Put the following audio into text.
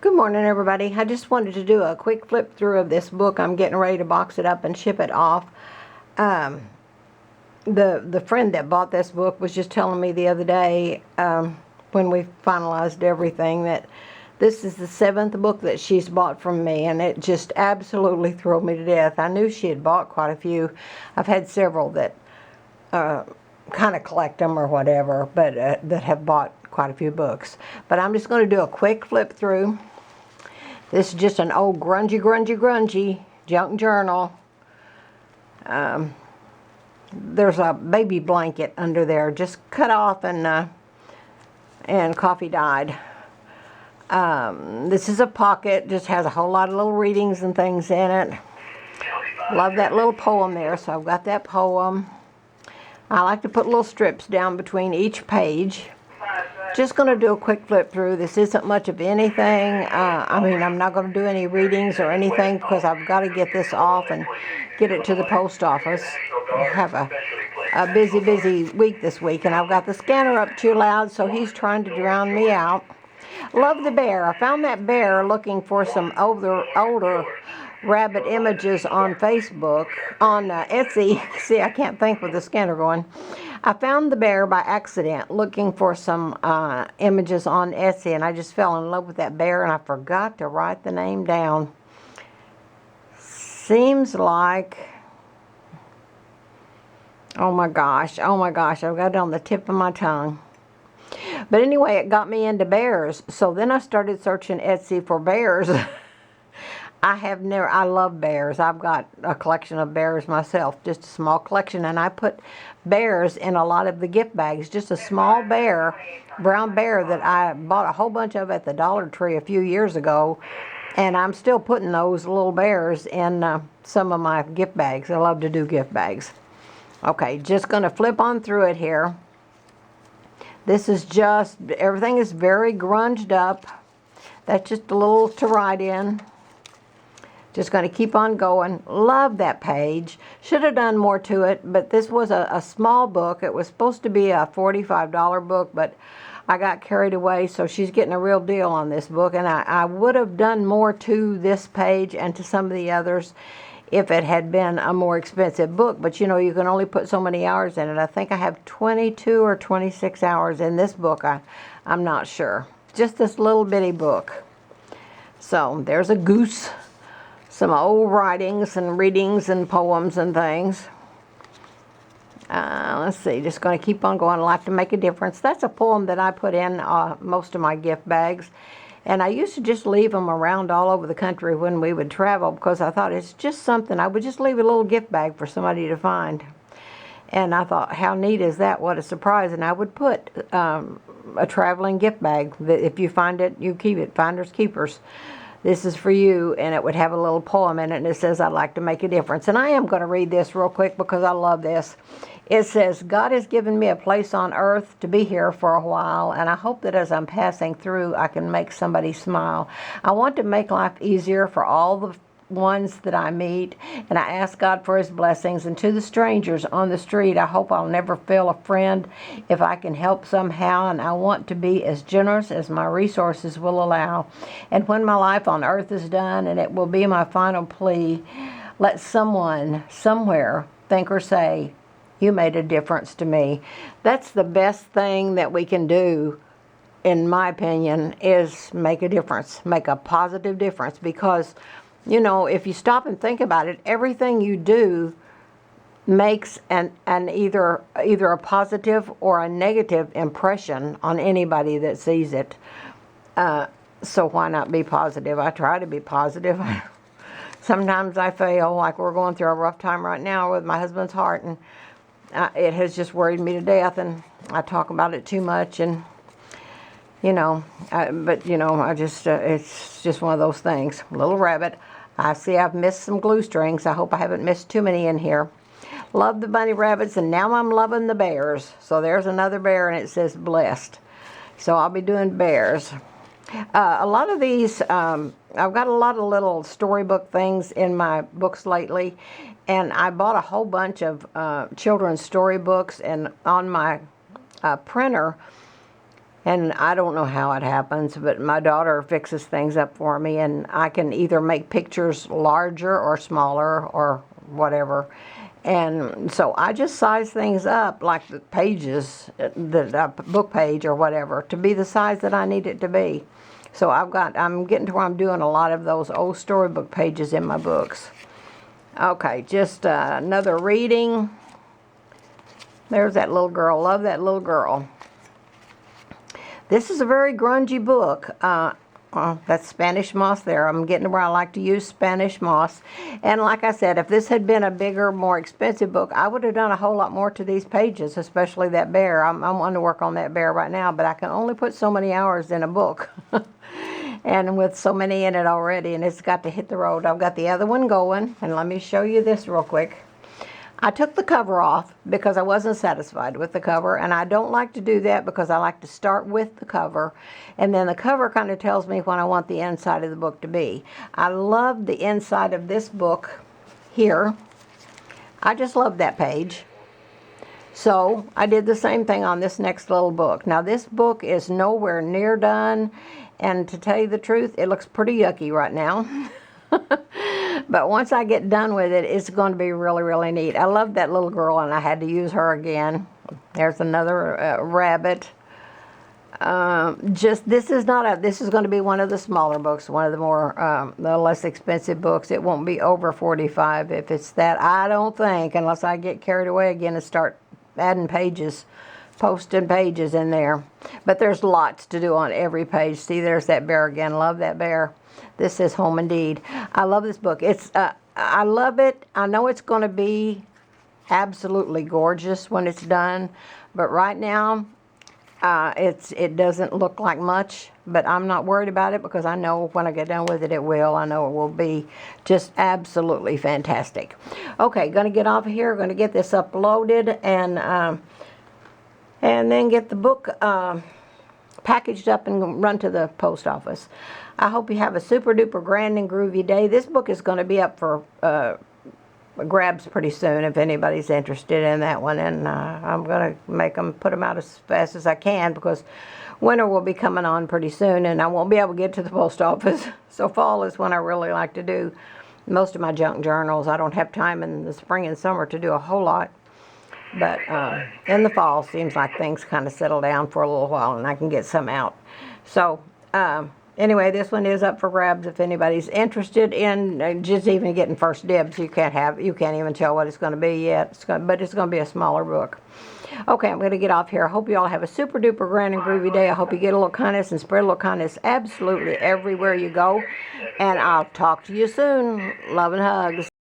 Good morning, everybody. I just wanted to do a quick flip through of this book. I'm getting ready to box it up and ship it off. The friend that bought this book was just telling me the other day, when we finalized everything, that this is the 7th book that she's bought from me, and it just absolutely thrilled me to death. I knew she had bought quite a few. I've had several that kind of collect them or whatever, but that have bought quite a few books. But I'm just going to do a quick flip through. This is just an old grungy junk journal. There's a baby blanket under there, just cut off and coffee dyed. This is a pocket, just has a whole lot of little readings and things in it. Love that little poem there, so I've got that poem. I like to put little strips down between each page. Just going to do a quick flip through. This isn't much of anything. I'm not going to do any readings or anything because I've got to get this off and get it to the post office. I have a busy week this week, and I've got the scanner up too loud, so he's trying to drown me out. Love the bear. I found that bear looking for some older rabbit images on Facebook, on Etsy. See, I can't think with the scanner going. I found the bear by accident looking for some images on Etsy, and I just fell in love with that bear, and I forgot to write the name down. Seems like, oh my gosh, I've got it on the tip of my tongue. But anyway, it got me into bears, so then I started searching Etsy for bears. I love bears. I've got a collection of bears myself, just a small collection, and I put bears in a lot of the gift bags. Just a small bear, brown bear that I bought a whole bunch of at the Dollar Tree a few years ago, and I'm still putting those little bears in some of my gift bags. I love to do gift bags. Okay, just going to flip on through it here. This is just, everything is very grunged up. That's just a little to write in. Just going to keep on going. Love that page. Should have done more to it, but this was a small book. It was supposed to be a $45 book, but I got carried away, so she's getting a real deal on this book. And I would have done more to this page and to some of the others if it had been a more expensive book. But you know, you can only put so many hours in it. I think I have 22 or 26 hours in this book. I'm not sure. Just this little bitty book. So there's a goose. Some old writings and readings and poems and things. Let's see, just going to keep on going. Life to Make a Difference. That's a poem that I put in most of my gift bags. And I used to just leave them around all over the country when we would travel because I thought it's just something. I would just leave a little gift bag for somebody to find. And I thought, how neat is that? What a surprise. And I would put a traveling gift bag. That if you find it, you keep it. Finders keepers. This is for you, and it would have a little poem in it, and it says, I'd like to make a difference. And I am going to read this real quick because I love this. It says, God has given me a place on earth to be here for a while, and I hope that as I'm passing through, I can make somebody smile. I want to make life easier for all the ones that I meet, and I ask God for his blessings. And to the strangers on the street, I hope I'll never fail a friend if I can help somehow, and I want to be as generous as my resources will allow. And when my life on earth is done, and it will be my final plea, let someone somewhere think or say, you made a difference to me. That's the best thing that we can do, in my opinion, is make a difference, make a positive difference. Because you know, if you stop and think about it, everything you do makes an either a positive or a negative impression on anybody that sees it. So why not be positive? I try to be positive. Sometimes I fail, like we're going through a rough time right now with my husband's heart, and it has just worried me to death, and I talk about it too much, and you know, it's just one of those things. Little rabbit. I see I've missed some glue strings. I hope I haven't missed too many in here. Love the bunny rabbits, and now I'm loving the bears. So there's another bear, and it says blessed. So I'll be doing bears. A lot of these, I've got a lot of little storybook things in my books lately, and I bought a whole bunch of children's storybooks, and on my printer, And I don't know how it happens, but my daughter fixes things up for me, and I can either make pictures larger or smaller or whatever. And so I just size things up, like the pages, the book page or whatever, to be the size that I need it to be. So I'm getting to where I'm doing a lot of those old storybook pages in my books. Okay, just another reading. There's that little girl. Love that little girl. This is a very grungy book. That's Spanish moss there. I'm getting to where I like to use Spanish moss. And like I said, if this had been a bigger, more expensive book, I would have done a whole lot more to these pages, especially that bear. I'm wanting to work on that bear right now, but I can only put so many hours in a book. And with so many in it already, and it's got to hit the road. I've got the other one going, and let me show you this real quick. I took the cover off because I wasn't satisfied with the cover, and I don't like to do that because I like to start with the cover, and then the cover kind of tells me what I want the inside of the book to be. I love the inside of this book here. I just love that page. So I did the same thing on this next little book. Now this book is nowhere near done, and to tell you the truth, it looks pretty yucky right now. But once I get done with it, it's going to be really, really neat. I love that little girl, and I had to use her again. There's another rabbit. This is going to be one of the smaller books, one of the more, the less expensive books. It won't be over 45 if it's that, I don't think, unless I get carried away again and start adding pages, posting pages in there. But there's lots to do on every page. See, there's that bear again. Love that bear. This is Home Indeed. I love this book. I love it. I know it's going to be absolutely gorgeous when it's done, but right now it doesn't look like much, but I'm not worried about it because I know when I get done with it, it will. I know it will be just absolutely fantastic. Okay, going to get off of here. Going to get this uploaded and then get the book packaged up and run to the post office. I hope you have a super duper grand and groovy day. This book is going to be up for grabs pretty soon if anybody's interested in that one, and I'm going to put them out as fast as I can because winter will be coming on pretty soon and I won't be able to get to the post office. So fall is when I really like to do most of my junk journals. I don't have time in the spring and summer to do a whole lot. But in the fall, seems like things kind of settle down for a little while and I can get some out. So anyway, this one is up for grabs if anybody's interested in just even getting first dibs. You can't even tell what it's going to be yet. But it's going to be a smaller book. Okay, I'm going to get off here. I hope you all have a super duper grand and groovy day. I hope you get a little kindness and spread a little kindness absolutely everywhere you go. And I'll talk to you soon. Love and hugs.